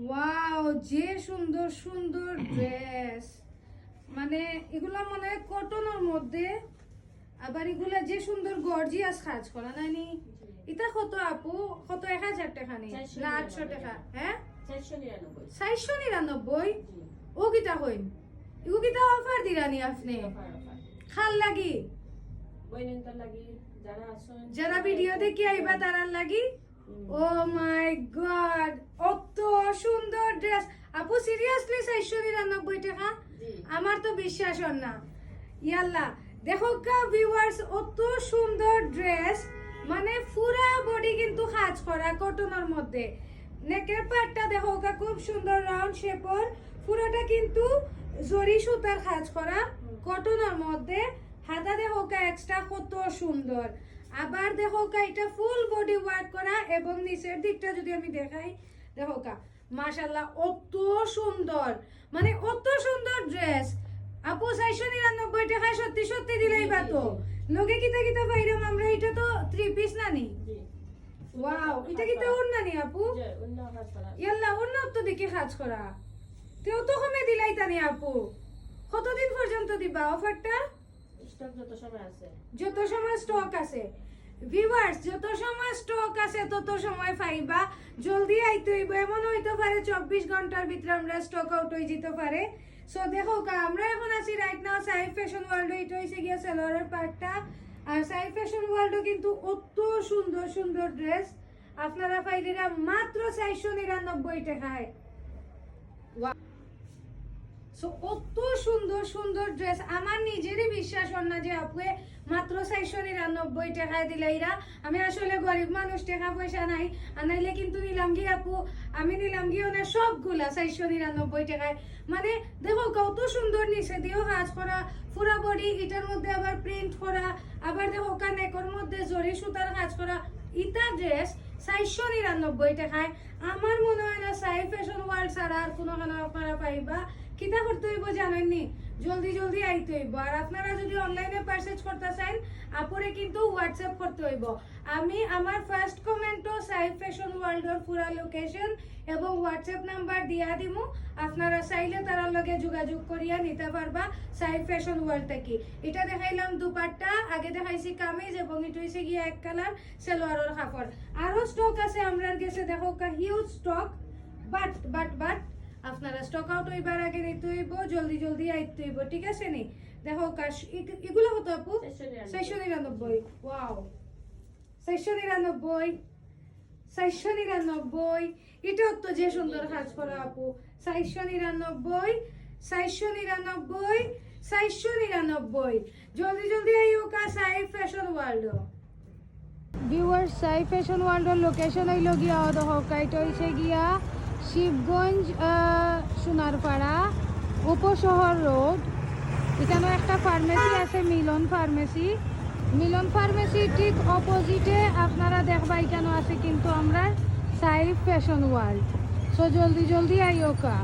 Wow, যে সুন্দর সুন্দর ড্রেস, মানে এগুলা মনে হয় কটনের মধ্যে, আবার এগুলা যে সুন্দর গর্জিয়াস কাজ করা নানি। এটা কত আপু? কত? 1000 টাকা নি না 800 টাকা? হ্যাঁ, 499। ও কিটা হইন? এগু কিটা অফার দিরানি আপনি? খাল লাগি যারা ভিডিও দেখি আইবা তারার লাগি। ও মাই গড, অত সুন্দর ড্রেস আপু। সিরিয়াসলি 499 টাকা? আমার তো বিশ্বাস হন না। ইয়াল্লা দেখো কা ভিউয়ার্স, অত সুন্দর ড্রেস, মানে পুরা বডি কিন্তু কাজ করা কটনের মধ্যে। নেকের পাটটা দেখো কা খুব সুন্দর রাউন্ড শেপর, পুরোটা কিন্তু জরি সুতার কাজ করা কটনের মধ্যে। হাতা দেখো কা এক্সট্রা কত সুন্দর। আবার দেখো কা এটা ফুল বডি ওয়ার্ক করা, এবং নিচের দিকটা যদি আমি দেখাই দেখো কা মাশাআল্লাহ অত সুন্দর, মানে অত সুন্দর ড্রেস। আপু 499 টাকায় সত্যি সত্যি দিলেই বাতো লগে কিতা কিতা পাইরাম আমরা। এটা তো 3 পিস নানি। ওয়াও, এটা কিতা ওন্না নি আপু? ইয়াল্লা ওন্না তো দেখি কাজ করা। তেও তো কমে দিলাই তানি আপু। কতদিন পর্যন্ত দিবা অফারটা? যত সময় স্টক আছে ভিউয়ার্স, যত সময় স্টক আছে তত সময় পাইবা। জলদি আইতে হইব। এমন হইতে পারে 24 ঘন্টার ভিতরে আমরা স্টক আউট হয়ে যেতে পারে। সো দেখো আমরা এখন আছি right now Saif fashion world. এটা হইছে গিয়া সালোয়ারের পার্টটা। আর সাইফ ফ্যাশন ওয়ার্ল্ডও কিন্তু অত সুন্দর সুন্দর ড্রেস আপনারা পাইলেরা মাত্র 499 টাকায়। সো অত সুন্দর সুন্দর ড্রেস, আমার নিজেরই বিশ্বাস হয় না যে আপু মাত্র 499 টাকায় দিলাইরা। আমি আসলে গরিব মানুষ, টাকা পয়সা নাই, আনাইলে কিন্তু নিলাম গিয়ে আপু, আমি নিলাম গিয়ে ওনার সবগুলা 499 টাকায়। মানে দেখো কত সুন্দর, নিচে দিয়েও কাজ করা পুরা বডি, এটার মধ্যে আবার প্রিন্ট করা, আবার দেখো নেকের মধ্যে জরি সুতার কাজ করা। ইটা ড্রেস 499 টাকায় আমার মনে হয় না সাইফ ফ্যাশন ওয়ার্ল্ড ছাড়া আর কোনো আপনারা পাইবা। কিতা করতে হইব জানেননি? জলদি জলদি আইতে হইব। আর আপনারা যদি অনলাইনে পারচেজ করতে চান আপরে কিন্তু হোয়াটসঅ্যাপ করতে হইব। আমি আমার ফার্স্ট কমেন্টও সাইফ ফ্যাশন ওয়ার্ল্ডের পুরা লোকেশন এবং হোয়াটসঅ্যাপ নাম্বার দিয়া দিমু। আপনারা চাইলে তার লগে যোগাযোগ করিয়া নিতে পারবা সাইফ ফ্যাশন ওয়ার্ল্ড থেকে। এটা দেখাইলাম দুপাট্টা, আগে দেখাইছি কামিজ, এবং এটা হইছে গিয়া এক কালার সালোয়ারের কাপড়। আরো স্টক আছে আমরার কাছে, দেখো হিউজ স্টক। বাট আপনারা স্টক আউট হইবার আগে নিতে হইব, জলদি জলদি আইতে হইব, ঠিক আছে নি? দেখো এগুলো কত আপু? 499। ওয়াও, 499, 499। এটাও তো যে সুন্দর কাজ করা আপু। 499, 499, 499। জলদি জলদি আইও কা Saif fashion world. Viewers, Saif fashion ওয়ার্ল্ডের লোকেশন হইল গিয়া দেখো এটা হইছে গিয়া শিবগঞ্জ সোনারপাড়া উপশহর রোড। এখানে একটা ফার্মেসি আছে, মিলন ফার্মেসি। মিলন ফার্মেসি ঠিক অপোজিটে আপনারা দেখবা এখানে আছে কিন্তু আমরা সাইফ ফ্যাশন ওয়ার্ল্ড। সো জলদি জলদি আইও কা।